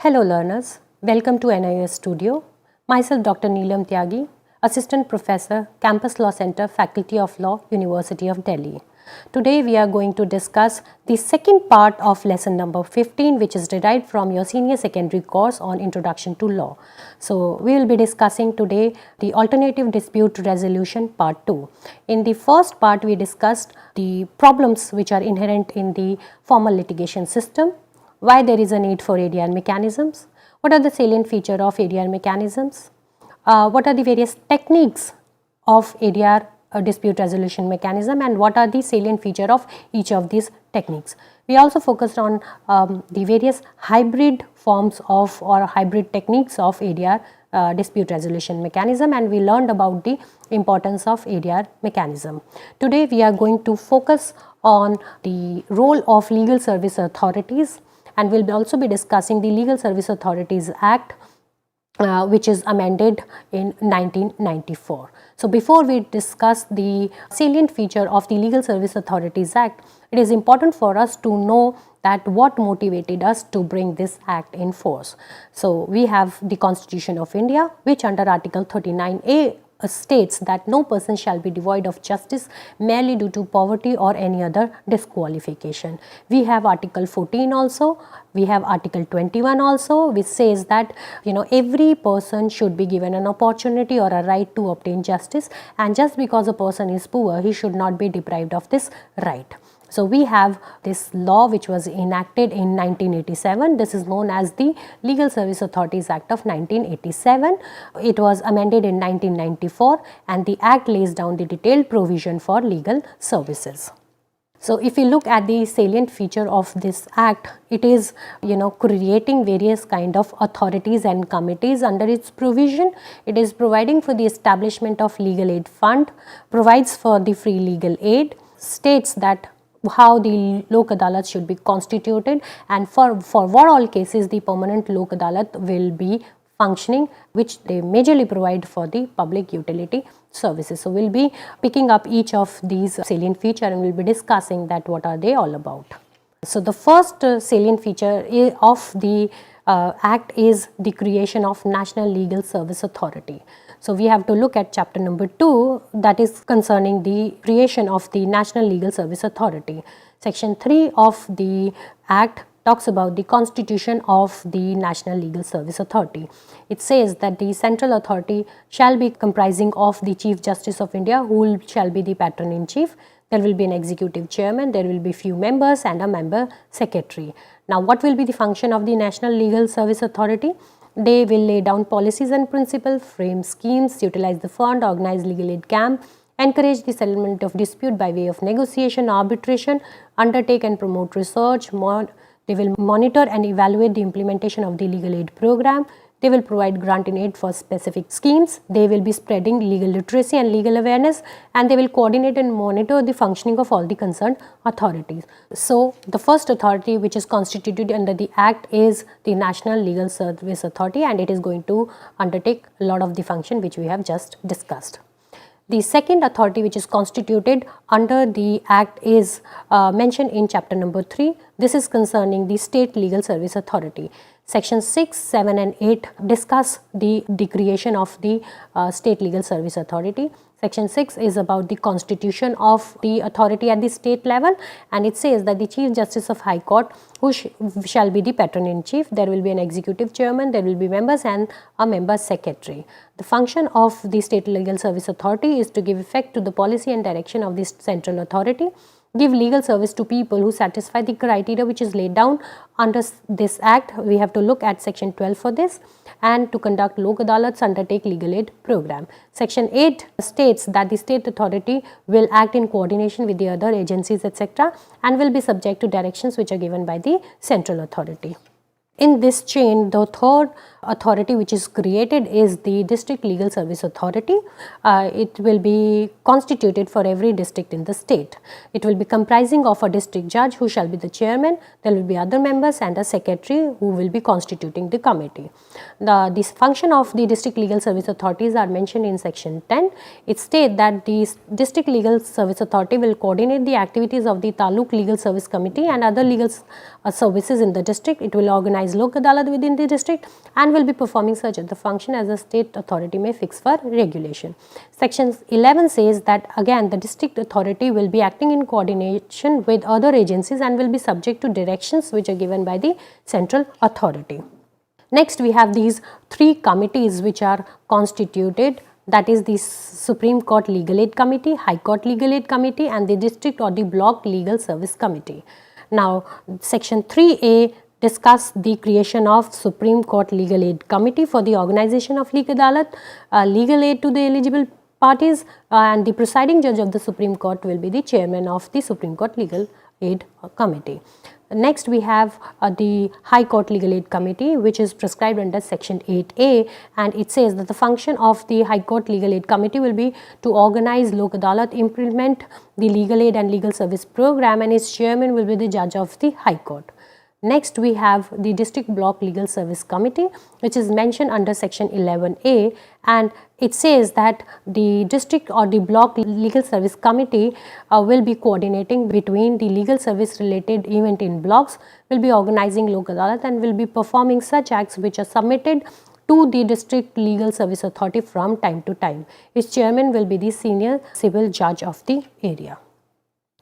Hello learners, welcome to NIOS Studio. Myself Dr. Neelam Tyagi, Assistant Professor, Campus Law Center, Faculty of Law, University of Delhi. Today we are going to discuss the second part of lesson number 15, which is derived from your senior secondary course on Introduction to Law. So we will be discussing today the alternative dispute resolution part 2. In the first part we discussed the problems which are inherent in the formal litigation system, why there is a need for ADR mechanisms, what are the salient features of ADR mechanisms, what are the various techniques of ADR dispute resolution mechanism, and what are the salient features of each of these techniques. We also focused on the various hybrid forms of or hybrid techniques of ADR dispute resolution mechanism, and we learned about the importance of ADR mechanism. Today we are going to focus on the role of legal service authorities, and we will also be discussing the Legal Service Authorities Act, which is amended in 1994. So before we discuss the salient feature of the Legal Service Authorities Act, it is important for us to know that what motivated us to bring this act in force. So we have the Constitution of India, which under Article 39A states that no person shall be devoid of justice merely due to poverty or any other disqualification. We have Article 14 also, we have Article 21 also, which says that every person should be given an opportunity or a right to obtain justice, and just because a person is poor, he should not be deprived of this right. So we have this law which was enacted in 1987. This is known as the Legal Service Authorities Act of 1987. It was amended in 1994, and the act lays down the detailed provision for legal services. So if you look at the salient feature of this act, it is creating various kind of authorities and committees under its provision. It is providing for the establishment of legal aid fund, provides for the free legal aid, states that how the Lok Adalat should be constituted, and for what all cases the permanent Lok Adalat will be functioning, which they majorly provide for the public utility services. So we will be picking up each of these salient features and we will be discussing that what are they all about. So the first salient feature of the act is the creation of National Legal Service Authority. So we have to look at chapter number 2, that is concerning the creation of the National Legal Service Authority. Section 3 of the act talks about the constitution of the National Legal Service Authority. It says that the central authority shall be comprising of the Chief Justice of India, who shall be the patron in chief. There will be an executive chairman, there will be few members and a member secretary. Now what will be the function of the National Legal Service Authority? They will lay down policies and principles, frame schemes, utilize the fund, organize legal aid camp, encourage the settlement of dispute by way of negotiation, arbitration, undertake and promote research. They will monitor and evaluate the implementation of the legal aid program. They will provide grant in aid for specific schemes. They will be spreading legal literacy and legal awareness, and they will coordinate and monitor the functioning of all the concerned authorities. So the first authority which is constituted under the act is the National Legal Service Authority, and it is going to undertake a lot of the function which we have just discussed. The second authority which is constituted under the act is mentioned in chapter number 3. This is concerning the State Legal Service Authority. Section 6, 7 and 8 discuss the creation of the State Legal Service Authority. Section 6 is about the constitution of the authority at the state level, and it says that the Chief Justice of High Court, who shall be the patron in chief, there will be an executive chairman, there will be members and a member secretary. The function of the State Legal Service Authority is to give effect to the policy and direction of this central authority, give legal service to people who satisfy the criteria which is laid down under this act. We have to look at section 12 for this, and to conduct Lok Adalats, undertake legal aid program. Section 8 states that the state authority will act in coordination with the other agencies etc., and will be subject to directions which are given by the central authority. In this chain, the third authority which is created is the District Legal Service Authority. It will be constituted for every district in the state. It will be comprising of a district judge who shall be the chairman. There will be other members and a secretary who will be constituting the committee. This function of the District Legal Service Authorities are mentioned in section 10. It states that the District Legal Service Authority will coordinate the activities of the Taluk Legal Service Committee and other legal services in the district. It will organize organize Lok Adalat within the district and will be performing such other function as the state authority may fix for regulation. Section 11 says that again the district authority will be acting in coordination with other agencies and will be subject to directions which are given by the central authority. Next, we have these 3 committees which are constituted, that is the Supreme Court Legal Aid Committee, High Court Legal Aid Committee and the District or the Block Legal Service Committee. Now, Section 3A discuss the creation of Supreme Court Legal Aid Committee for the organization of legal adalat, legal aid to the eligible parties, and the presiding judge of the Supreme Court will be the chairman of the Supreme Court Legal Aid Committee. Next, we have the High Court Legal Aid Committee, which is prescribed under Section 8A, and it says that the function of the High Court Legal Aid Committee will be to organize Lok Adalat, implement the legal aid and legal service program, and its chairman will be the judge of the High Court. Next, we have the District Block Legal Service Committee, which is mentioned under Section 11A, and it says that the District or the Block Legal Service Committee will be coordinating between the legal service related event in blocks, will be organizing Lok Adalat and will be performing such acts which are submitted to the District Legal Service Authority from time to time. Its chairman will be the senior civil judge of the area.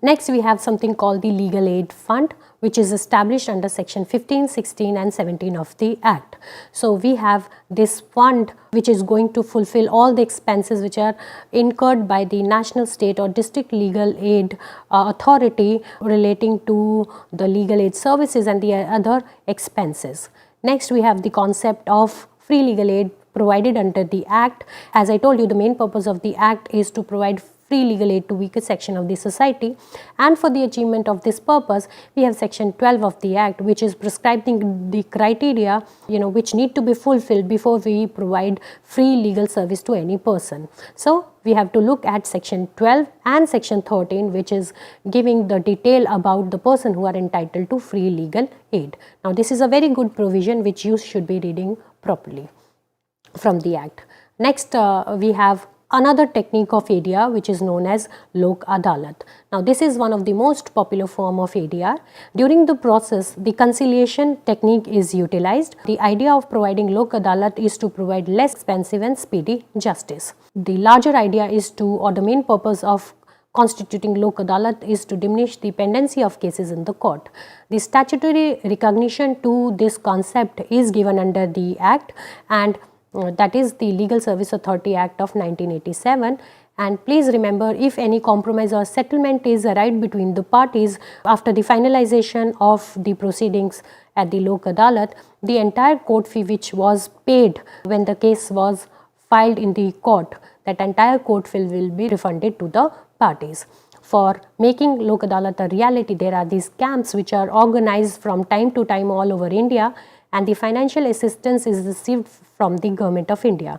Next, we have something called the Legal Aid Fund, which is established under Section 15, 16 and 17 of the Act. So, we have this fund which is going to fulfill all the expenses which are incurred by the national, state or district legal aid authority relating to the legal aid services and the other expenses. Next, we have the concept of free legal aid provided under the Act. As I told you, the main purpose of the Act is to provide free legal aid to weaker section of the society, and for the achievement of this purpose we have Section 12 of the Act, which is prescribing the criteria which need to be fulfilled before we provide free legal service to any person. So, we have to look at Section 12 and Section 13, which is giving the detail about the person who are entitled to free legal aid. Now, this is a very good provision which you should be reading properly from the Act. Next, we have another technique of ADR which is known as Lok Adalat. Now, this is one of the most popular form of ADR. During the process, the conciliation technique is utilized. The idea of providing Lok Adalat is to provide less expensive and speedy justice. The larger idea is to, or the main purpose of constituting Lok Adalat is to diminish the pendency of cases in the court. The statutory recognition to this concept is given under the Act, and that is the Legal Service Authority Act of 1987. And please remember, if any compromise or settlement is arrived between the parties after the finalization of the proceedings at the Lok Adalat, the entire court fee which was paid when the case was filed in the court, that entire court fee will be refunded to the parties. For making Lok Adalat a reality, there are these camps which are organized from time to time all over India, and the financial assistance is received from the Government of India.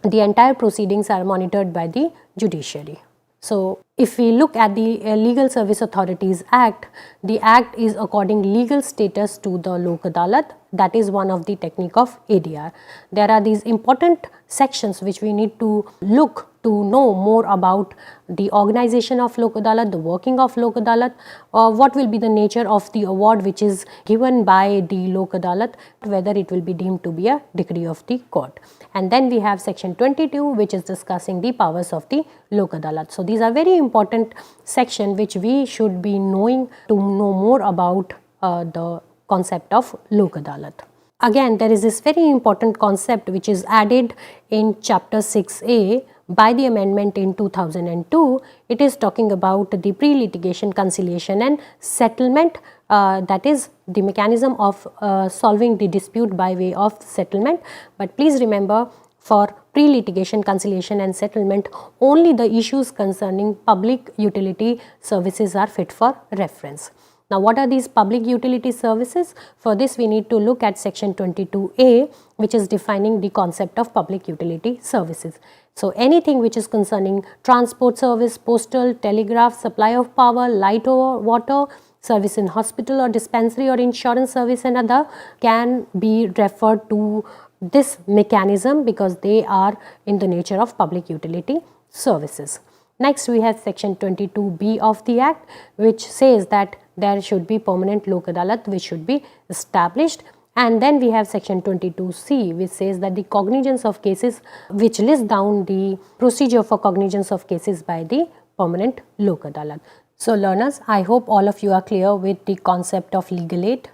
The entire proceedings are monitored by the judiciary. So, if we look at the Legal Service Authorities Act, the Act is according legal status to the Lok Adalat. That is one of the technique of ADR. There are these important sections which we need to look to know more about the organization of Lok Adalat, the working of Lok Adalat, what will be the nature of the award which is given by the Lok Adalat, whether it will be deemed to be a decree of the court. And then we have Section 22, which is discussing the powers of the Lok Adalat. So, these are very important section which we should be knowing to know more about the concept of Lok Adalat. Again, there is this very important concept which is added in chapter 6A by the amendment in 2002. It is talking about the pre-litigation conciliation and settlement, that is the mechanism of solving the dispute by way of settlement. But please remember, for pre-litigation conciliation and settlement, only the issues concerning public utility services are fit for reference. Now, what are these public utility services? For this, we need to look at Section 22A, which is defining the concept of public utility services. So, anything which is concerning transport service, postal, telegraph, supply of power, light or water, service in hospital or dispensary or insurance service and other can be referred to this mechanism because they are in the nature of public utility services. Next, we have Section 22B of the Act, which says that there should be permanent Lok Adalat which should be established, And then we have section 22C, which says that the cognizance of cases, which lists down the procedure for cognizance of cases by the permanent Lok Adalat. So learners, I hope all of you are clear with the concept of legal aid,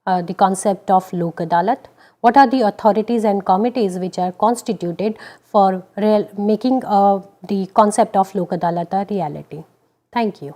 the concept of Lok Adalat. What are the authorities and committees which are constituted for making the concept of Lok Adalat a reality? Thank you.